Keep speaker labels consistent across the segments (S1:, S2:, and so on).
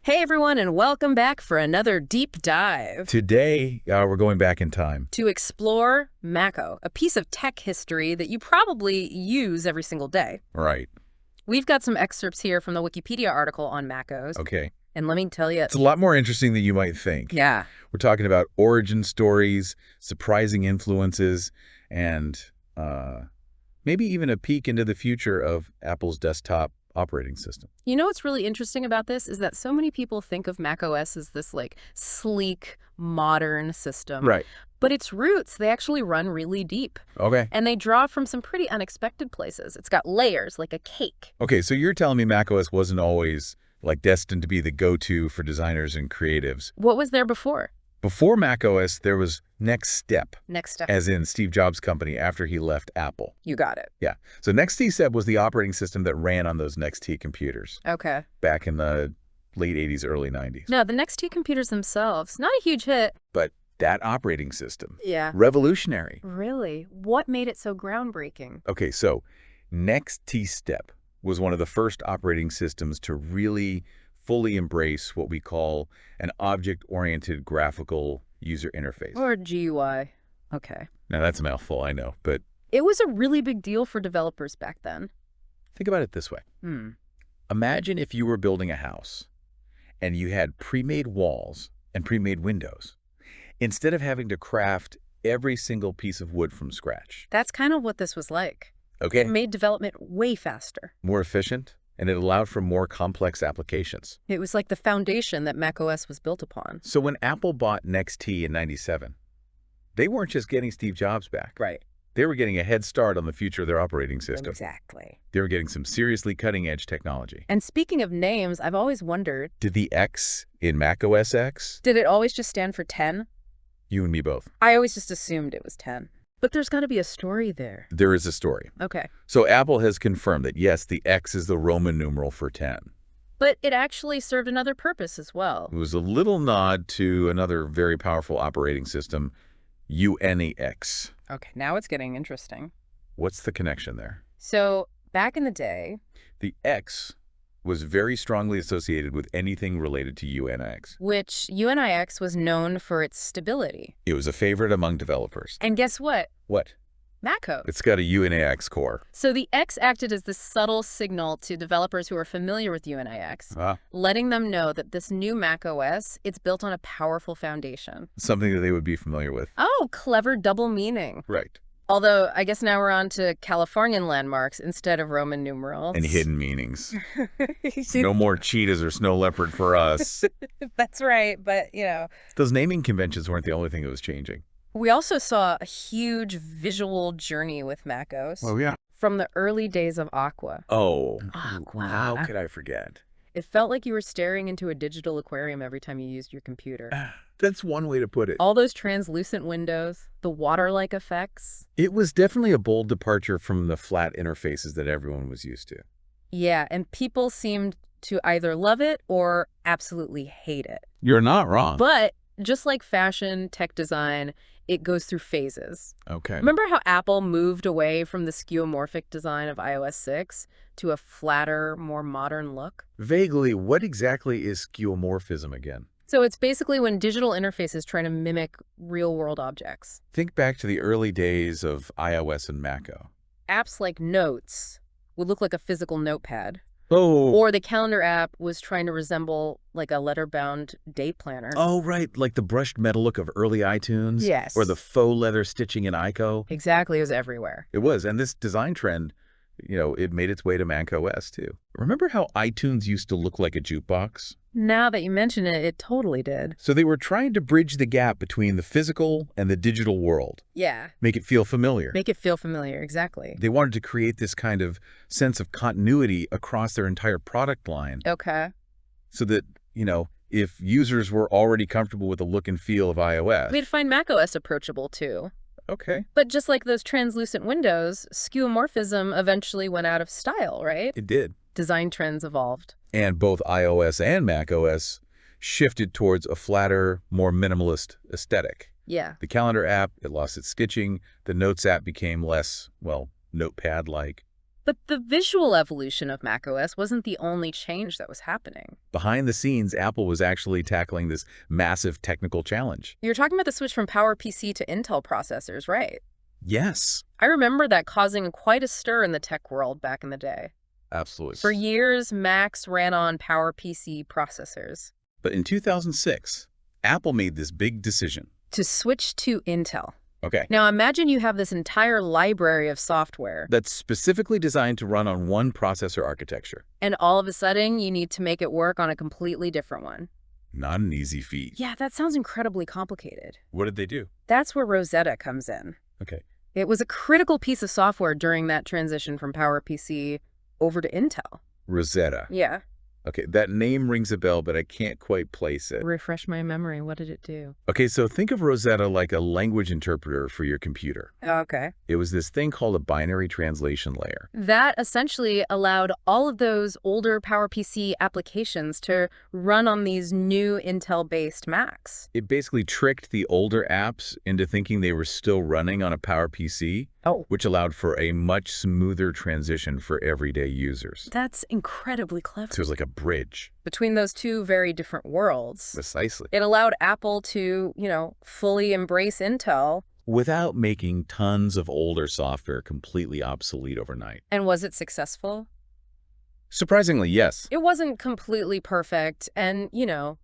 S1: Hey everyone, and welcome back for another deep dive
S2: Today, we're going back in time.
S1: to explore MacO, a piece of tech history that you probably use every single day.
S2: Right.
S1: We've got some excerpts here from the Wikipedia article on MacOS,
S2: Okay.
S1: and let me tell you,
S2: It's a lot more interesting than you might think.
S1: yeah,
S2: We're talking about origin stories, surprising influences, and maybe even a peek into the future of Apple's desktop operating system.
S1: you know what's really interesting about this is that so many people think of macOS as this like sleek, modern system.
S2: Right.
S1: But its roots, they actually run really deep.
S2: Okay.
S1: And they draw from some pretty unexpected places. It's got layers like a cake.
S2: Okay, so you're telling me macOS wasn't always like destined to be the go-to for designers and creatives.
S1: What was there before?
S2: Before macOS, there was NeXTSTEP,
S1: NeXTSTEP.
S2: as in Steve Jobs' company after he left Apple.
S1: You got it.
S2: Yeah. So NeXTSTEP was the operating system that ran on those NeXT computers
S1: Okay.
S2: back in the late 80s, early 90s.
S1: No, the NeXT computers themselves, not a huge hit.
S2: But that operating system,
S1: Yeah.
S2: revolutionary.
S1: Really? What made it so groundbreaking?
S2: Okay, so NeXTSTEP was one of the first operating systems to really fully embrace what we call an object-oriented graphical user interface.
S1: Or GUI. Okay.
S2: Now, that's a mouthful, I know, but
S1: It was a really big deal for developers back then.
S2: think about it this way. Imagine if you were building a house and you had pre-made walls and pre-made windows, instead of having to craft every single piece of wood from scratch.
S1: That's kind of what this was like.
S2: Okay.
S1: It made development way faster.
S2: More efficient, and it allowed for more complex applications.
S1: It was like the foundation that macOS was built upon.
S2: So when Apple bought NeXT in '97, they weren't just getting Steve Jobs back.
S1: Right.
S2: They were getting a head start on the future of their operating system.
S1: Exactly.
S2: They were getting some seriously cutting-edge technology.
S1: And speaking of names, I've always wondered,
S2: Did the X in macOS X?
S1: did it always just stand for 10?
S2: You and me both.
S1: I always just assumed it was 10. But there's got to be a story there.
S2: There is a story.
S1: Okay.
S2: So Apple has confirmed that, yes, the X is the Roman numeral for 10.
S1: But it actually served another purpose as well.
S2: It was a little nod to another very powerful operating system, UNIX.
S1: Okay, now it's getting interesting.
S2: What's the connection there?
S1: So back in the day,
S2: The X was very strongly associated with anything related to UNIX.
S1: which UNIX was known for its stability.
S2: It was a favorite among developers.
S1: And guess what?
S2: What?
S1: macOS.
S2: It's got a UNIX core.
S1: So the X acted as this subtle signal to developers who are familiar with UNIX,
S2: Ah,
S1: letting them know that this new macOS, it's built on a powerful foundation.
S2: something that they would be familiar with.
S1: Oh, clever double meaning.
S2: Right.
S1: Although, I guess now we're on to Californian landmarks instead of Roman numerals.
S2: And hidden meanings.
S1: See,
S2: No more cheetahs or snow leopard for us.
S1: that's right, but,
S2: Those naming conventions weren't the only thing that was changing.
S1: we also saw a huge visual journey with macOS
S2: yeah.
S1: from the early days of Aqua.
S2: Oh,
S1: Aqua.
S2: how could I forget?
S1: It felt like you were staring into a digital aquarium every time you used your computer.
S2: That's one way to put it.
S1: All those translucent windows, the water-like effects.
S2: It was definitely a bold departure from the flat interfaces that everyone was used to.
S1: Yeah, and people seemed to either love it or absolutely hate it.
S2: You're not wrong.
S1: But just like fashion, tech design, it goes through phases.
S2: Okay.
S1: Remember how Apple moved away from the skeuomorphic design of iOS 6 to a flatter, more modern look?
S2: Vaguely, what exactly is skeuomorphism again?
S1: So it's basically when digital interfaces try to mimic real-world objects.
S2: Think back to the early days of iOS and macOS.
S1: Apps like Notes would look like a physical notepad.
S2: Oh.
S1: Or the calendar app was trying to resemble like a letter-bound date planner.
S2: Oh, right. Like the brushed metal look of early iTunes?
S1: Yes.
S2: Or the faux leather stitching in iCo?
S1: Exactly, it was everywhere.
S2: It was. And this design trend, it made its way to macOS too. Remember how iTunes used to look like a jukebox?
S1: Now that you mention it, it totally did.
S2: So they were trying to bridge the gap between the physical and the digital world.
S1: Yeah.
S2: Make it feel familiar.
S1: Make it feel familiar, exactly.
S2: They wanted to create this kind of sense of continuity across their entire product line.
S1: Okay.
S2: So that, if users were already comfortable with the look and feel of iOS.
S1: We'd find macOS approachable too.
S2: Okay.
S1: But just like those translucent windows, skeuomorphism eventually went out of style, right?
S2: It did.
S1: Design trends evolved.
S2: And both iOS and macOS shifted towards a flatter, more minimalist aesthetic.
S1: Yeah.
S2: The calendar app, it lost its stitching. The Notes app became less, notepad-like.
S1: But the visual evolution of macOS wasn't the only change that was happening.
S2: Behind the scenes, Apple was actually tackling this massive technical challenge.
S1: You're talking about the switch from PowerPC to Intel processors, right?
S2: Yes,
S1: I remember that causing quite a stir in the tech world back in the day.
S2: absolutely.
S1: For years, Macs ran on PowerPC processors.
S2: But in 2006, Apple made this big decision.
S1: To switch to Intel.
S2: Okay.
S1: Now imagine you have this entire library of software,
S2: That's specifically designed to run on one processor architecture.
S1: and all of a sudden you need to make it work on a completely different one.
S2: Not an easy feat.
S1: Yeah, that sounds incredibly complicated.
S2: What did they do?
S1: That's where Rosetta comes in.
S2: Okay.
S1: It was a critical piece of software during that transition from PowerPC over to Intel.
S2: Rosetta.
S1: Yeah.
S2: Okay, that name rings a bell, but I can't quite place it.
S1: Refresh my memory. What did it do?
S2: Okay, so think of Rosetta like a language interpreter for your computer.
S1: Okay.
S2: It was this thing called a binary translation layer.
S1: That essentially allowed all of those older PowerPC applications to run on these new Intel-based Macs.
S2: It basically tricked the older apps into thinking they were still running on a PowerPC, which allowed for a much smoother transition for everyday users.
S1: That's incredibly clever.
S2: So it was like a bridge.
S1: Between those two very different worlds,
S2: Precisely.
S1: it allowed Apple to, fully embrace Intel.
S2: Without making tons of older software completely obsolete overnight.
S1: And was it successful?
S2: Surprisingly, yes.
S1: It wasn't completely perfect, and,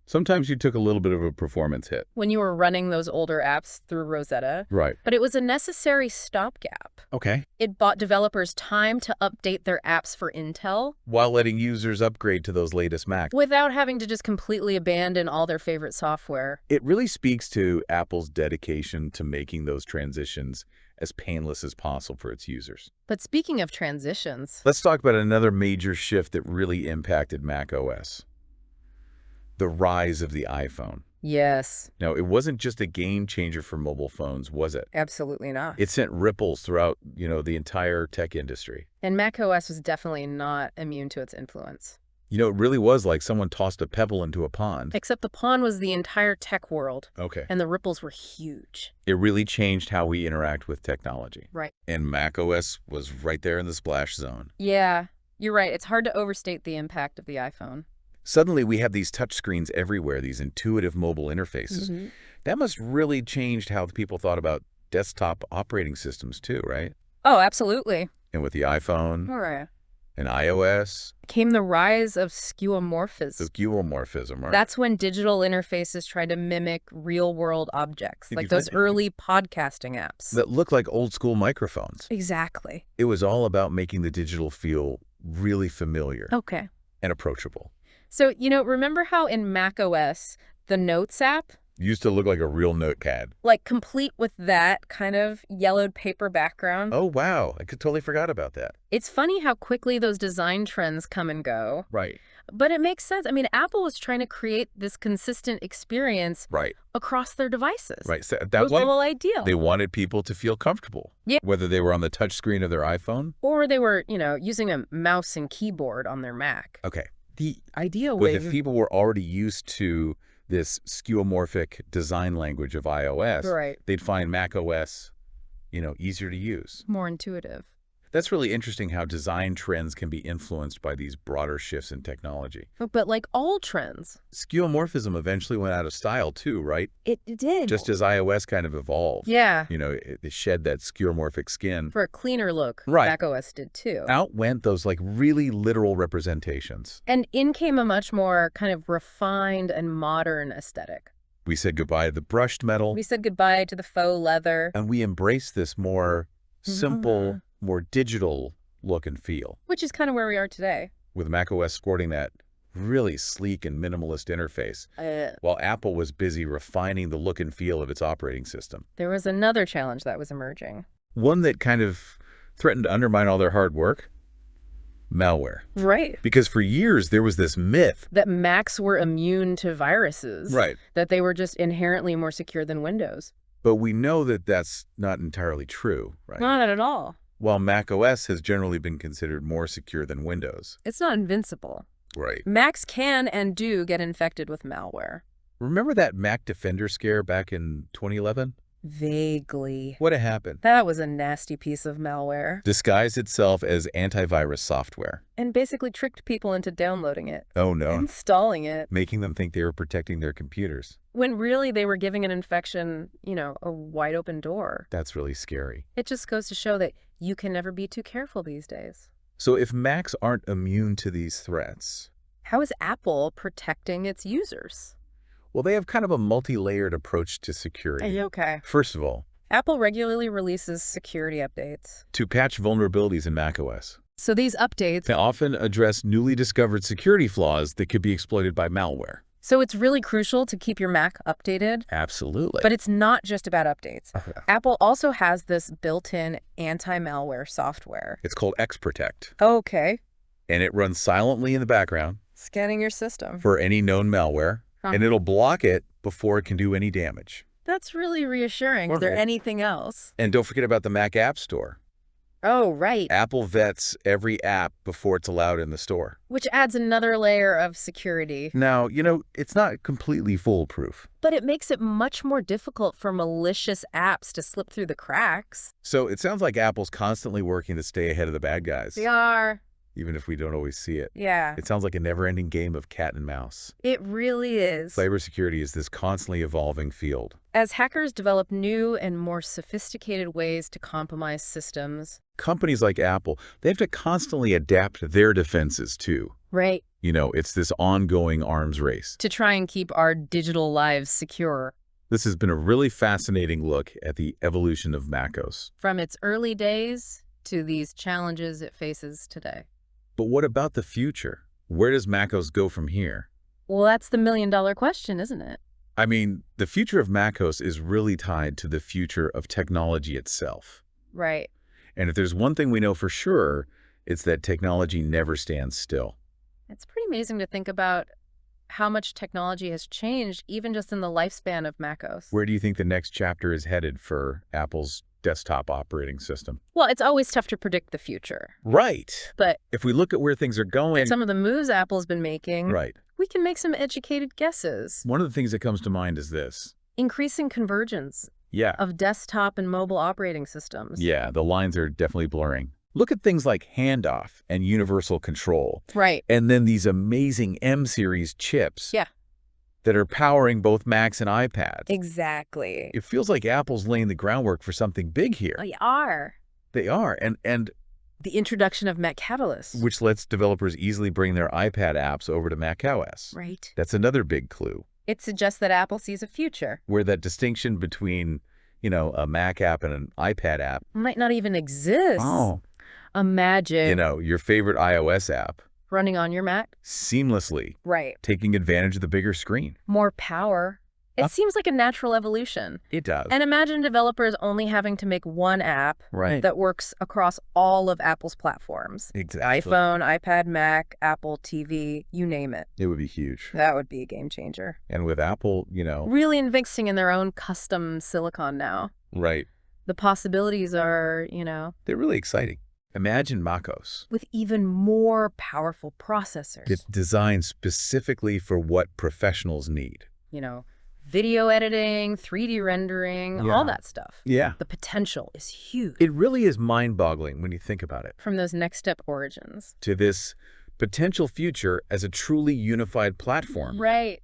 S2: Sometimes you took a little bit of a performance hit.
S1: when you were running those older apps through Rosetta.
S2: Right.
S1: But it was a necessary stopgap.
S2: Okay.
S1: It bought developers time to update their apps for Intel
S2: While letting users upgrade to those latest Macs.
S1: without having to just completely abandon all their favorite software.
S2: It really speaks to Apple's dedication to making those transitions as painless as possible for its users.
S1: But speaking of transitions,
S2: Let's talk about another major shift that really impacted macOS. The rise of the iPhone.
S1: yes,
S2: Now, it wasn't just a game changer for mobile phones, was it?
S1: absolutely not.
S2: It sent ripples throughout, the entire tech industry.
S1: And macOS was definitely not immune to its influence.
S2: It really was like someone tossed a pebble into a pond.
S1: Except the pond was the entire tech world,
S2: Okay.
S1: and the ripples were huge.
S2: It really changed how we interact with technology.
S1: Right.
S2: And macOS was right there in the splash zone.
S1: Yeah, you're right. It's hard to overstate the impact of the iPhone.
S2: Suddenly, we have these touchscreens everywhere, these intuitive mobile interfaces. That must really changed how people thought about desktop operating systems too, right?
S1: Oh, absolutely.
S2: And with the iPhone
S1: Right.
S2: and iOS,
S1: Came the rise of skeuomorphism.
S2: the skeuomorphism, right?
S1: That's when digital interfaces try to mimic real-world objects,
S2: Did
S1: like
S2: you
S1: those
S2: find-
S1: early podcasting apps.
S2: that looked like old school microphones.
S1: Exactly.
S2: It was all about making the digital feel really familiar
S1: Okay.
S2: and approachable.
S1: So, remember how in macOS, the Notes app,
S2: Used to look like a real notepad.
S1: complete with that kind of yellowed paper background?
S2: Oh, wow. I totally forgot about that.
S1: It's funny how quickly those design trends come and go,
S2: Right.
S1: but it makes sense. I mean, Apple was trying to create this consistent experience
S2: Right.
S1: across their devices.
S2: Right. So
S1: That
S2: that
S1: was the
S2: one,
S1: whole ideal.
S2: they wanted people to feel comfortable.
S1: Yeah.
S2: Whether they were on the touch screen of their iPhone.
S1: Or they were, using a mouse and keyboard on their Mac.
S2: Okay.
S1: The idea
S2: But
S1: was...
S2: if people were already used to this skeuomorphic design language of iOS,
S1: Right.
S2: they'd find macOS, easier to use.
S1: More intuitive.
S2: That's really interesting how design trends can be influenced by these broader shifts in technology.
S1: But like all trends,
S2: Skeuomorphism eventually went out of style too, right?
S1: it did.
S2: Just as iOS kind of evolved.
S1: Yeah.
S2: It shed that skeuomorphic skin.
S1: For a cleaner look,
S2: Right.
S1: macOS did too.
S2: Out went those really literal representations.
S1: And in came a much more kind of refined and modern aesthetic.
S2: We said goodbye to the brushed metal,
S1: We said goodbye to the faux leather,
S2: and we embraced this more simple, more digital look and feel,
S1: which is kind of where we are today.
S2: with macOS sporting that really sleek and minimalist interface, while Apple was busy refining the look and feel of its operating system.
S1: There was another challenge that was emerging.
S2: One that kind of threatened to undermine all their hard work: malware.
S1: Right.
S2: Because for years, there was this myth.
S1: That Macs were immune to viruses.
S2: Right.
S1: That they were just inherently more secure than Windows.
S2: But we know that that's not entirely true, right?
S1: Not at all.
S2: While macOS has generally been considered more secure than Windows.
S1: It's not invincible.
S2: Right.
S1: Macs can and do get infected with malware.
S2: Remember that Mac Defender scare back in 2011?
S1: Vaguely.
S2: What happened?
S1: That was a nasty piece of malware.
S2: Disguised itself as antivirus software.
S1: And basically tricked people into downloading it.
S2: Oh no.
S1: Installing it.
S2: Making them think they were protecting their computers.
S1: When really they were giving an infection, a wide open door.
S2: That's really scary.
S1: It just goes to show that you can never be too careful these days.
S2: So if Macs aren't immune to these threats,
S1: how is Apple protecting its users?
S2: well, they have kind of a multi-layered approach to security.
S1: Okay.
S2: First of all,
S1: Apple regularly releases security updates
S2: to patch vulnerabilities in macOS.
S1: So these updates
S2: They often address newly discovered security flaws that could be exploited by malware.
S1: So it's really crucial to keep your Mac updated.
S2: Absolutely.
S1: But it's not just about updates. Apple also has this built-in anti-malware software.
S2: It's called Xprotect.
S1: Okay.
S2: And it runs silently in the background
S1: Scanning your system.
S2: for any known malware, and it'll block it before it can do any damage.
S1: That's really reassuring. Is there anything else?
S2: And don't forget about the Mac App Store.
S1: Oh, right.
S2: Apple vets every app before it's allowed in the store.
S1: Which adds another layer of security.
S2: Now, it's not completely foolproof.
S1: But it makes it much more difficult for malicious apps to slip through the cracks.
S2: So it sounds like Apple's constantly working to stay ahead of the bad guys.
S1: They are.
S2: Even if we don't always see it.
S1: Yeah.
S2: It sounds like a never-ending game of cat and mouse.
S1: It really is.
S2: Cybersecurity is this constantly evolving field.
S1: As hackers develop new and more sophisticated ways to compromise systems.
S2: Companies like Apple, they have to constantly adapt their defenses too.
S1: Right.
S2: It's this ongoing arms race.
S1: To try and keep our digital lives secure.
S2: This has been a really fascinating look at the evolution of macOS.
S1: From its early days to these challenges it faces today.
S2: But what about the future? Where does macOS go from here?
S1: Well, that's the million-dollar question, isn't it?
S2: I mean, the future of macOS is really tied to the future of technology itself.
S1: Right.
S2: And if there's one thing we know for sure, it's that technology never stands still.
S1: It's pretty amazing to think about how much technology has changed even just in the lifespan of macOS.
S2: Where do you think the next chapter is headed for Apple's desktop operating system?
S1: Well, it's always tough to predict the future.
S2: Right.
S1: But
S2: if we look at where things are going,
S1: some of the moves Apple's been making,
S2: right,
S1: we can make some educated guesses.
S2: One of the things that comes to mind is this.
S1: Increasing convergence
S2: of
S1: desktop and mobile operating systems.
S2: Yeah, the lines are definitely blurring. Look at things like handoff and universal control.
S1: Right.
S2: And then these amazing M-series chips.
S1: Yeah.
S2: That are powering both Macs and iPads.
S1: Exactly.
S2: It feels like Apple's laying the groundwork for something big here.
S1: They are.
S2: They are. And
S1: the introduction of Mac Catalyst.
S2: Which lets developers easily bring their iPad apps over to macOS.
S1: Right.
S2: That's another big clue.
S1: It suggests that Apple sees a future
S2: where that distinction between, a Mac app and an iPad app
S1: might not even exist.
S2: Oh.
S1: Imagine.
S2: Your favorite iOS app
S1: running on your Mac
S2: seamlessly.
S1: Right.
S2: Taking advantage of the bigger screen.
S1: More power. It seems like a natural evolution.
S2: It does.
S1: And imagine developers only having to make one app that works across all of Apple's platforms.
S2: Exactly.
S1: iPhone, iPad, Mac, Apple TV, you name it.
S2: It would be huge.
S1: That would be a game changer.
S2: And with Apple,
S1: really investing in their own custom silicon now.
S2: Right.
S1: The possibilities are,
S2: they're really exciting. Imagine macOS.
S1: With even more powerful processors.
S2: It's designed specifically for what professionals need.
S1: Video editing, 3D rendering, all that stuff.
S2: Yeah.
S1: The potential is huge.
S2: It really is mind-boggling when you think about it.
S1: From those NeXTSTEP origins.
S2: To this potential future as a truly unified platform.
S1: Right.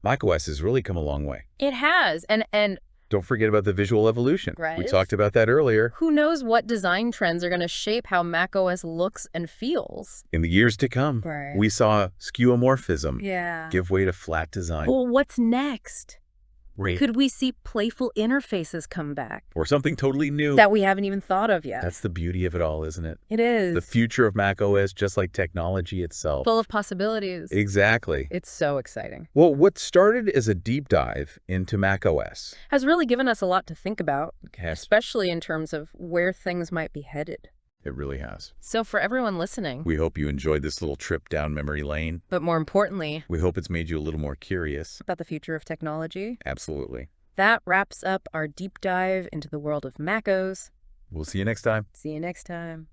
S2: macOS has really come a long way.
S1: It has. And
S2: don't forget about the visual evolution.
S1: Right.
S2: We talked about that earlier.
S1: Who knows what design trends are going to shape how macOS looks and feels.
S2: In the years to come, we saw skeuomorphism give way to flat design.
S1: Well, what's next?
S2: Right.
S1: Could we see playful interfaces come back?
S2: Or something totally new.
S1: That we haven't even thought of yet.
S2: That's the beauty of it all, isn't it?
S1: It is.
S2: The future of macOS, just like technology itself.
S1: Full of possibilities.
S2: Exactly.
S1: It's so exciting.
S2: Well, what started as a deep dive into macOS
S1: has really given us a lot to think about,
S2: Yes.
S1: especially in terms of where things might be headed.
S2: It really has.
S1: So for everyone listening,
S2: we hope you enjoyed this little trip down memory lane.
S1: But more importantly,
S2: we hope it's made you a little more curious
S1: about the future of technology.
S2: Absolutely.
S1: That wraps up our deep dive into the world of macOS.
S2: We'll see you next time.
S1: See you next time.